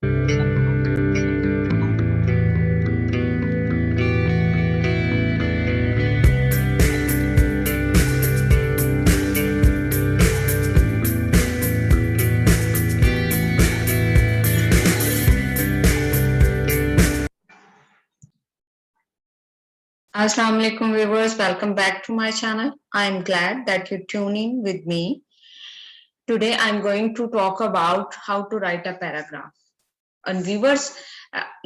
Assalamu alaikum viewers, welcome back to my channel. I am glad that you're tuning with me. Today I'm going to talk about how to write a paragraph. And viewers,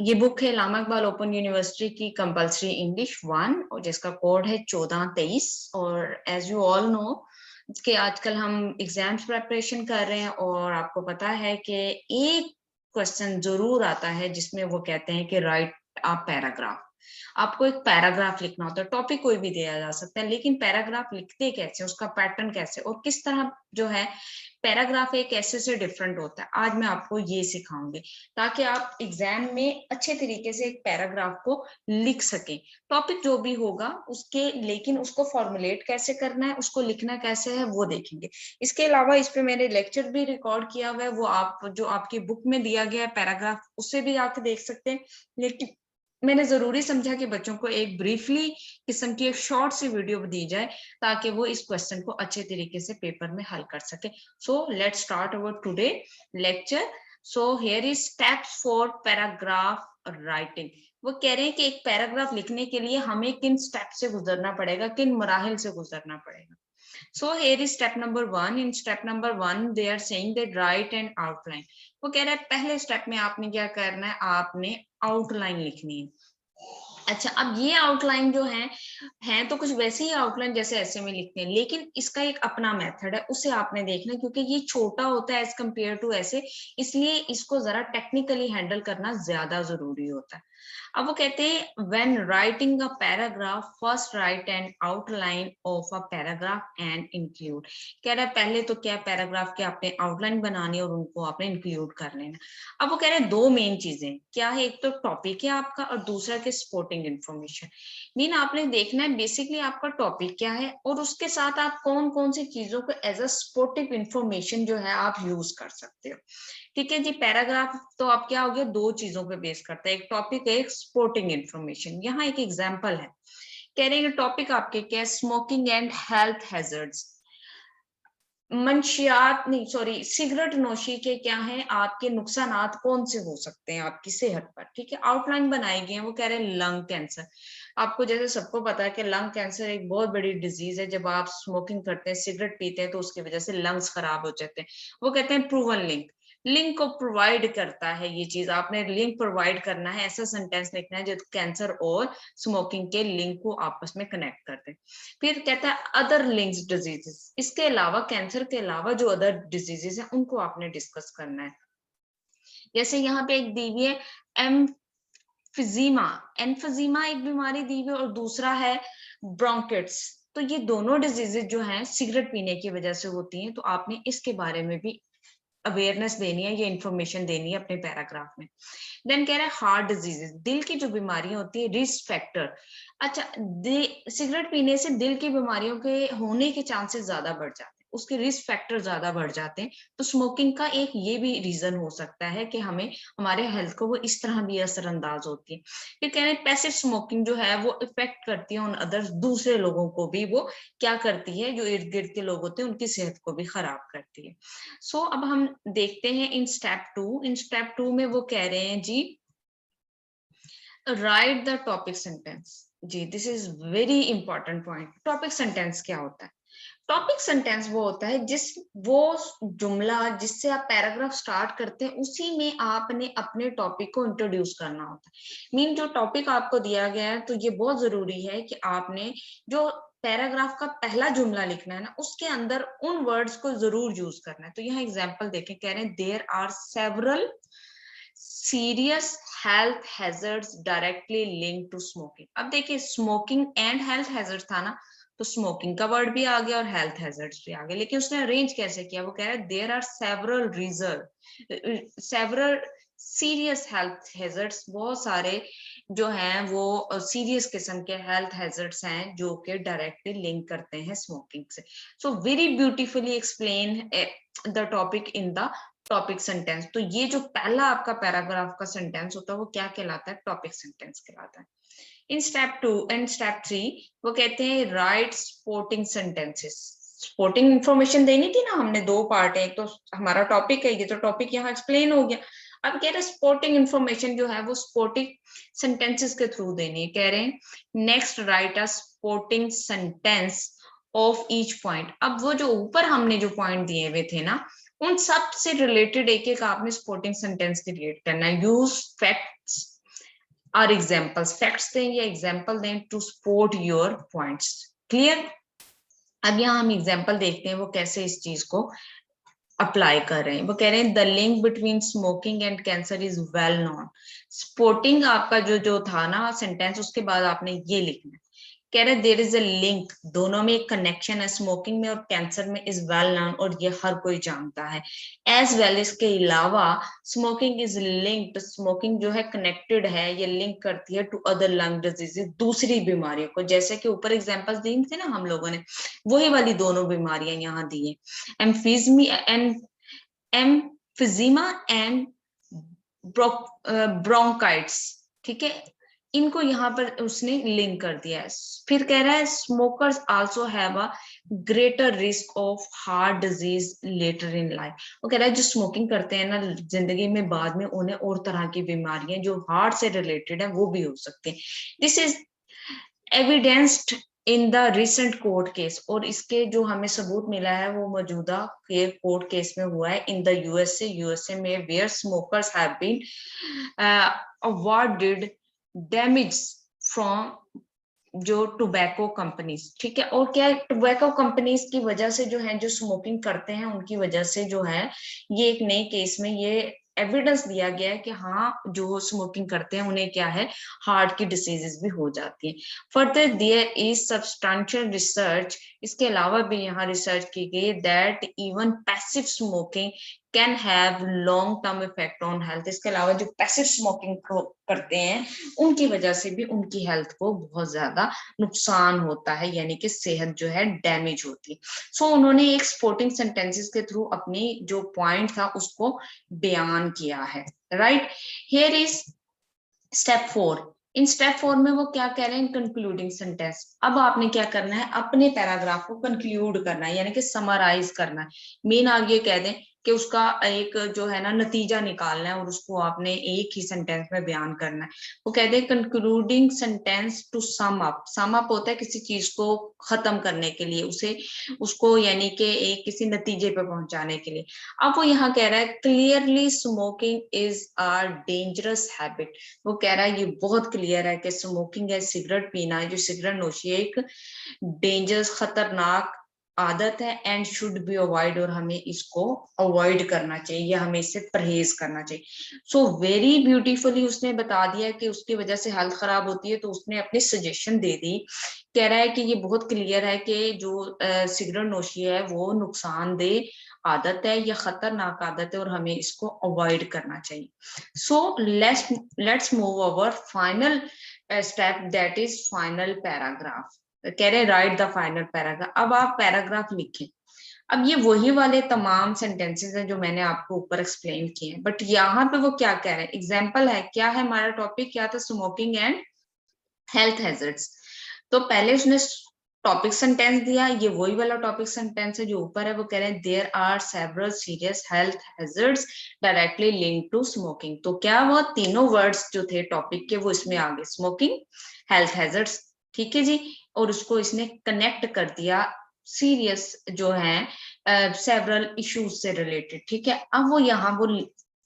ये book है अल्लामा Iqbal open university की compulsory English 1 और जिसका code है 1423 और as you all know कि आजकल हम एग्जाम्स प्रिपरेशन कर रहे हैं और आपको पता है कि एक क्वेश्चन जरूर आता है जिसमें वो कहते हैं कि राइट अ पैराग्राफ। आपको एक पैराग्राफ लिखना होता है, टॉपिक कोई भी दिया जा सकता है, लेकिन पैराग्राफ लिखते कैसे, उसका पैटर्न कैसे और किस तरह जो है पैराग्राफ एक ऐसे से डिफरेंट होता है। आज मैं आपको ये सिखाऊंगी ताकि आप एग्जाम में अच्छे तरीके से एक पैराग्राफ को लिख सकें। टॉपिक जो भी होगा उसके, लेकिन उसको फॉर्मुलेट कैसे करना है, उसको लिखना कैसे है वो देखेंगे। इसके अलावा इस पे मैंने लेक्चर भी रिकॉर्ड किया हुआ है, वो आप जो आपकी बुक में दिया गया है पैराग्राफ उससे भी आके देख सकते हैं। लेकिन मैंने जरूरी समझा कि बच्चों को एक ब्रीफली किस्म की एक शॉर्ट सी वीडियो दी जाए ताकि वो इस क्वेश्चन को अच्छे तरीके से पेपर में हल कर सके। So let's start our today lecture. So here is steps for paragraph writing. वो कह रहे हैं कि एक पैराग्राफ लिखने के लिए हमें किन स्टेप से गुजरना पड़ेगा, किन मराहिल से गुजरना पड़ेगा। So here is step number 1. In step number 1 they are saying that write an outline. वो कह रहा है पहले स्टेप में आपने क्या करना है, आपने आउटलाइन लिखनी है। अच्छा, अब ये आउटलाइन जो है तो कुछ वैसे ही आउटलाइन जैसे ऐसे में लिखते हैं, लेकिन इसका एक अपना मेथड है, उसे आपने देखना है क्योंकि ये छोटा होता है एज कम्पेयर टू ऐसे, इसलिए इसको जरा टेक्निकली हैंडल करना ज्यादा जरूरी होता है। अब वो कहते हैं when writing a paragraph first right N outline of a paragraph and include. कह रहा है पहले तो क्या पैराग्राफ के आपने आउटलाइन बनानी और उनको आपने इंक्लूड कर लेना। अब वो कह रहे हैं दो मेन चीजें क्या है, एक तो टॉपिक है आपका और दूसरा के सपोर्टिंग इन्फॉर्मेशन। मीन आपने देखना है बेसिकली आपका टॉपिक क्या है और उसके साथ आप कौन कौन सी चीजों को एज अ सपोर्टिव इन्फॉर्मेशन जो है आप यूज कर सकते हो। ठीक है जी, पैराग्राफ तो आप क्या हो गया, दो चीजों पे बेस करता है, एक टॉपिक है, एक सपोर्टिंग इन्फॉर्मेशन। यहाँ एक एग्जांपल है, कह रहे हैं टॉपिक आपके क्या है, स्मोकिंग एंड हेल्थ हैजर्ड्स। मंशियात नहीं सॉरी सिगरेट नोशी के क्या है आपके नुकसानात कौन से हो सकते हैं आपकी सेहत पर। ठीक है, आउटलाइन बनाई गई है। वो कह रहे हैं लंग कैंसर। आपको जैसे सबको पता है कि लंग कैंसर एक बहुत बड़ी डिजीज है, जब आप स्मोकिंग करते हैं, सिगरेट पीते हैं तो उसकी वजह से लंग्स खराब हो जाते हैं। वो कहते हैं प्रूवन लिंक, लिंक को प्रोवाइड करता है ये चीज, आपने लिंक प्रोवाइड करना है, ऐसा सेंटेंस लिखना है जो कैंसर और स्मोकिंग के लिंक को आपस में कनेक्ट करते हैं। फिर कहता है अदर लिंक्स डिजीजेस, इसके अलावा कैंसर के अलावा जो अदर डिजीजेस हैं उनको आपने डिस्कस करना है। जैसे यहाँ पे एक दी हुई है एम्फिजीमा, एम्फिजीमा एक बीमारी दी हुई है और दूसरा है ब्रोंकिट्स। तो ये दोनों डिजीजेस जो हैं सिगरेट पीने की वजह से होती हैं, तो आपने इसके बारे में भी अवेयरनेस देनी है, ये इंफॉर्मेशन देनी है अपने पैराग्राफ में। देन कह रहा है हार्ट डिजीजेस, दिल की जो बीमारियां होती है, रिस्क फैक्टर। अच्छा, सिगरेट पीने से दिल की बीमारियों के होने के चांसेस ज्यादा बढ़ जाते हैं, उसके रिस्क फैक्टर ज्यादा बढ़ जाते हैं। तो स्मोकिंग का एक ये भी रीजन हो सकता है कि हमें हमारे हेल्थ को वो इस तरह भी असरअंदाज होती है। फिर कह रहे हैं पैसिव स्मोकिंग जो है वो इफेक्ट करती है ऑन अदर्स, दूसरे लोगों को भी वो क्या करती है, जो इर्द गिर्द के लोग होते हैं उनकी सेहत को भी खराब करती है। सो अब हम देखते हैं इन स्टेप 2। इन स्टेप 2 में वो कह रहे हैं जी राइट द टॉपिक सेंटेंस। जी this is very important point. Topic sentence क्या होता है? टॉपिक सेंटेंस वो होता है वो जुमला जिससे आप पैराग्राफ स्टार्ट करते हैं उसी में आपने अपने टॉपिक को इंट्रोड्यूस करना होता है। मीन जो टॉपिक आपको दिया गया है तो ये बहुत जरूरी है कि आपने जो पैराग्राफ का पहला जुमला लिखना है ना, उसके अंदर उन वर्ड्स को जरूर यूज करना है। तो यहाँ एग्जांपल देखें, कह रहे हैं there are several serious health hazards directly link to smoking. अब देखिए स्मोकिंग एंड हेल्थ हैजर्ड था ना, तो स्मोकिंग का वर्ड भी आ गया और हेल्थ हैजर्ड्स भी आ गए, लेकिन उसने अरेंज कैसे किया? वो कह रहा है there are several serious health hazards, बहुत सारे जो हैं वो सीरियस किस्म के हेल्थ हैजर्ड्स हैं जो कि डायरेक्टली लिंक करते हैं स्मोकिंग से। So very beautifully explain the topic in the topic sentence. तो ये जो पहला आपका पैराग्राफ का सेंटेंस होता है वो क्या कहलाता है? टॉपिक सेंटेंस कहलाता है। इन स्टेप 2 एंड स्टेप 3 वो कहते हैं right supporting sentences. Supporting information देनी थी ना हमने, दो पार्ट है, एक तो हमारा टॉपिक है, ये तो टॉपिक यहाँ एक्सप्लेन हो गया। अब कह रहे सपोर्टिंग इंफॉर्मेशन जो है वो सपोर्टिंग सेंटेंसेस के थ्रू देनी है। कह रहे हैं next right a supporting sentence of each point. अब वो जो ऊपर हमने जो पॉइंट दिए हुए थे ना, उन सब से रिलेटेड एक एक आपने सपोर्टिंग सेंटेंस क्रिएट करना है। यूज फैक्ट्स और एग्जाम्पल्स, फैक्ट्स दें या एग्जाम्पल दें to support your points. Clear? अब यहाँ हम एग्जाम्पल देखते हैं वो कैसे इस चीज को अप्लाई कर रहे हैं। वो कह रहे हैं the link between smoking and cancer is well known. Supporting आपका जो था ना सेंटेंस, उसके बाद आपने ये लिखना है। कह रहे देयर इज अ लिंक, दोनों में एक कनेक्शन है, स्मोकिंग में और कैंसर में, इज वेल नोन, और ये हर कोई जानता है। एज वेल, इसके अलावा स्मोकिंग इज लिंक्ड, स्मोकिंग जो है कनेक्टेड है, ये लिंक करती है टू अदर लंग डिजीजेस, दूसरी बीमारियों को। जैसे कि ऊपर एग्जांपल्स दी थे ना हम लोगों ने, वही वाली दोनों बीमारियां यहाँ दी है, एम्फिजीमा एंड ब्रोंकाइट्स। ठीक है, इनको यहाँ पर उसने लिंक कर दिया है। फिर कह रहा है smokers also have a greater risk of heart disease later in life. वो कह रहा है जो स्मोकिंग करते हैं ना, जिंदगी में बाद में उन्हें और तरह की बीमारियां जो हार्ट से रिलेटेड है वो भी हो सकती हैं। This is evidenced in the recent court case, और इसके जो हमें सबूत मिला है वो मौजूदा कोर्ट केस में हुआ है इन द यूएसए में, where smokers have been awarded damage from जो टोबैको कंपनीज। ठीक है, और क्या टोबैको कंपनीज की वजह से जो है, जो स्मोकिंग करते हैं उनकी वजह से जो है, ये एक नए केस में ये एविडेंस दिया गया है कि हाँ जो स्मोकिंग करते हैं उन्हें क्या है, हार्ट की डिसीजेस भी हो जाती है। Further there is substantial research, इसके अलावा भी यहाँ रिसर्च की गई that even passive smoking can have long term effect on health. इसके अलावा जो पैसिव स्मोकिंग करते हैं उनकी वजह से भी उनकी हेल्थ को बहुत ज्यादा नुकसान होता है, यानी कि सेहत जो है डैमेज होती है। सो उन्होंने एक सपोर्टिंग सेंटेंसेस के थ्रू अपनी जो पॉइंट था उसको बयान किया है। Right, here is step 4। In step 4 में वो क्या कह रहे हैं? Concluding sentence. अब आपने क्या करना है, अपने पैराग्राफ को कंक्लूड करना है, यानी कि समराइज करना है। मेन आप ये कह दें कि उसका एक जो है ना नतीजा निकालना है, और उसको आपने एक ही सेंटेंस में बयान करना है। वो कहते हैं concluding sentence to sum up. Sum up होता है किसी चीज को खत्म करने के लिए, उसे उसको यानी कि एक किसी नतीजे पे पहुंचाने के लिए। अब वो यहाँ कह रहा है clearly smoking is a dangerous habit. वो कह रहा है ये बहुत क्लियर है कि स्मोकिंग है, सिगरेट पीना है, जो सिगरेट नोशी है, एक डेंजरस खतरनाक आदत है, एंड शुड बी अवॉइड, और हमें इसको अवॉइड करना चाहिए या हमें इससे परहेज करना चाहिए। सो वेरी ब्यूटीफुली उसने बता दिया कि उसकी वजह से हेल्थ खराब होती है, तो उसने अपनी सजेशन दे दी। कह रहा है कि ये बहुत क्लियर है कि जो सिगरेट नोशी है वो नुकसानदेह आदत है या खतरनाक आदत है, और हमें इसको अवॉइड करना चाहिए। So let's move over final step, that is final paragraph. कह रहे राइट द फाइनल पैराग्राफ। अब आप पैराग्राफ लिखें। अब ये वही वाले तमाम सेंटेंसेस हैं जो मैंने आपको ऊपर एक्सप्लेन किए हैं, बट यहाँ पे वो क्या कह रहे हैं, एग्जाम्पल है। क्या है हमारा टॉपिक, क्या था? Smoking and health hazards. तो पहले उसने टॉपिक सेंटेंस दिया, ये वही वाला टॉपिक सेंटेंस है जो ऊपर है। वो कह रहे हैं there are several serious health hazards directly linked to smoking. तो क्या वो तीनों वर्ड्स जो थे टॉपिक के वो इसमें आ गए, स्मोकिंग, हेल्थ हैजर्ड्स। ठीक है जी, और उसको इसने कनेक्ट कर दिया सीरियस जो है सेवरल इश्यूज से रिलेटेड। ठीक है, अब वो यहाँ वो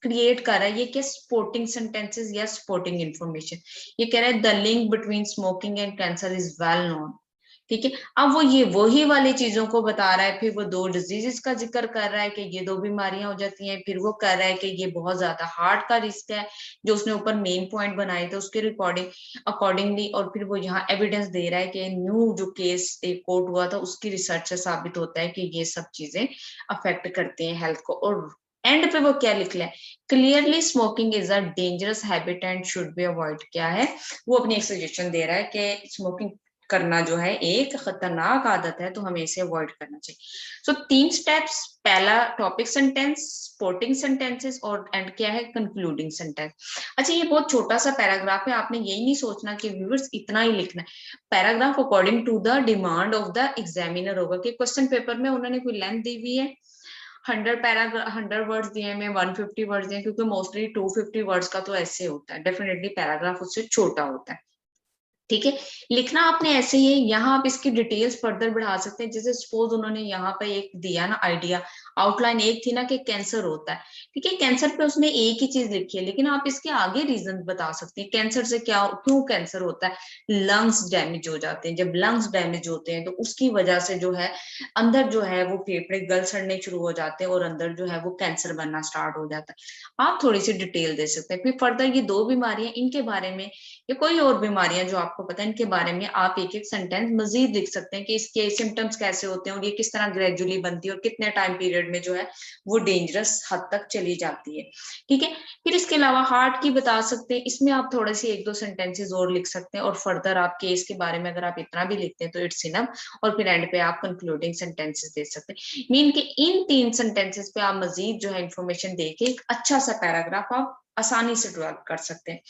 क्रिएट कर रहा है ये क्या, सपोर्टिंग सेंटेंसेस या सपोर्टिंग इंफॉर्मेशन। ये कह रहा है the link between smoking and cancer is well known. ठीक है, अब वो ये वही वाली चीजों को बता रहा है। फिर वो दो डिजीजेस का जिक्र कर रहा है कि ये दो बीमारियां हो जाती हैं। फिर वो कह रहा है कि ये बहुत ज्यादा हार्ट का रिस्क है, जो उसने ऊपर मेन पॉइंट बनाए थे उसके रिकॉर्डिंग अकॉर्डिंगली। और फिर वो यहाँ एविडेंस दे रहा है कि न्यू जो केस एक कोर्ट हुआ था उसकी रिसर्च से साबित होता है कि ये सब चीजें अफेक्ट करती हैं हेल्थ को। और एंड पे वो क्या लिख रहा है, clearly smoking is a dangerous habit and should be avoid. क्या है, वो अपनी एक सजेशन दे रहा है कि स्मोकिंग करना जो है एक खतरनाक आदत है, तो हमें इसे अवॉइड करना चाहिए। सो 3 स्टेप्स, पहला टॉपिक सेंटेंस, सपोर्टिंग सेंटेंसेस और एंड क्या है, कंक्लूडिंग सेंटेंस। अच्छा, ये बहुत छोटा सा पैराग्राफ है, आपने यही नहीं सोचना कि व्यूअर्स इतना ही लिखना है। Paragraph according to the demand of the examiner होगा कि क्वेश्चन पेपर में उन्होंने कोई लेंथ दी हुई है, 100 वर्ड्स दिए हैं, 150 वर्ड्स दिए, क्योंकि मोस्टली 250 वर्ड्स का तो ऐसे होता है, डेफिनेटली पैराग्राफ उससे छोटा होता है। ठीक है, लिखना आपने ऐसे ही है, यहाँ आप इसकी डिटेल्स फर्दर बढ़ा सकते हैं। जैसे सपोज उन्होंने यहाँ पे एक दिया ना आइडिया, आउटलाइन एक थी ना कि कैंसर होता है, ठीक है, कैंसर पे उसने एक ही चीज लिखी है, लेकिन आप इसके आगे रीजन बता सकते हैं कैंसर से क्या, क्यों कैंसर होता है। लंग्स डैमेज हो जाते हैं, जब लंग्स डैमेज होते हैं तो उसकी वजह से जो है अंदर जो है वो फेफड़े गल सड़ने शुरू हो जाते हैं और अंदर जो है वो कैंसर बनना स्टार्ट हो जाता है। आप थोड़ी सी डिटेल दे सकते हैं। फिर फर्दर ये 2 बीमारियां, इनके बारे में या कोई और बीमारियां जो आपको पता है इनके बारे में आप एक एक सेंटेंस मजीद लिख सकते हैं कि इसके सिम्टम्स कैसे होते हैं और ये किस तरह ग्रेजुअली बनती है और कितने टाइम पीरियड में जो है वो डेंजरस हद तक चली जाती है। ठीक है, फिर इसके अलावा हार्ट की बता सकते हैं, इसमें आप थोड़े से 1-2 सेंटेंसेस और लिख सकते हैं और फर्दर आप केस के बारे में अगर आप इतना भी लिखते हैं तो इट्स इनफ, और फिर एंड पे आप कंक्लूडिंग सेंटेंसेस दे सकते हैं। मीन के इन 3 सेंटेंसेस पे आप मजीद जो है इंफॉर्मेशन देके एक अच्छा सा पैराग्राफ आप आसानी से डेवलप कर सकते हैं।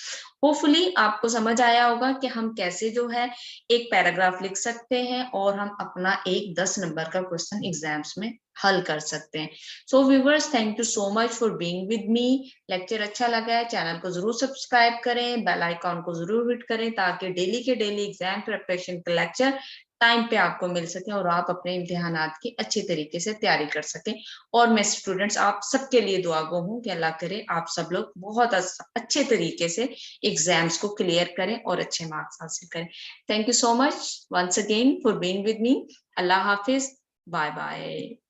होपफुली आपको समझ आया होगा कि हम कैसे जो है एक पैराग्राफ लिख सकते हैं और हम अपना एक 10 नंबर का क्वेश्चन एग्जाम्स में हल कर सकते हैं। So viewers, thank you so much for being with me. Lecture अच्छा लगा है, चैनल को जरूर सब्सक्राइब करें, बेल आइकॉन को जरूर हिट करें ताकि डेली के डेली एग्जाम प्रिपरेशन का लेक्चर टाइम पे आपको मिल सके और आप अपने इम्तिहानात की अच्छी तरीके से तैयारी कर सकें। और मैं स्टूडेंट्स आप सबके लिए दुआ गो हूँ कि अल्लाह करे आप सब लोग बहुत अच्छे तरीके से एग्जाम्स को क्लियर करें और अच्छे मार्क्स हासिल करें। Thank you so much once again for being with me. अल्लाह हाफिज, बाय बाय।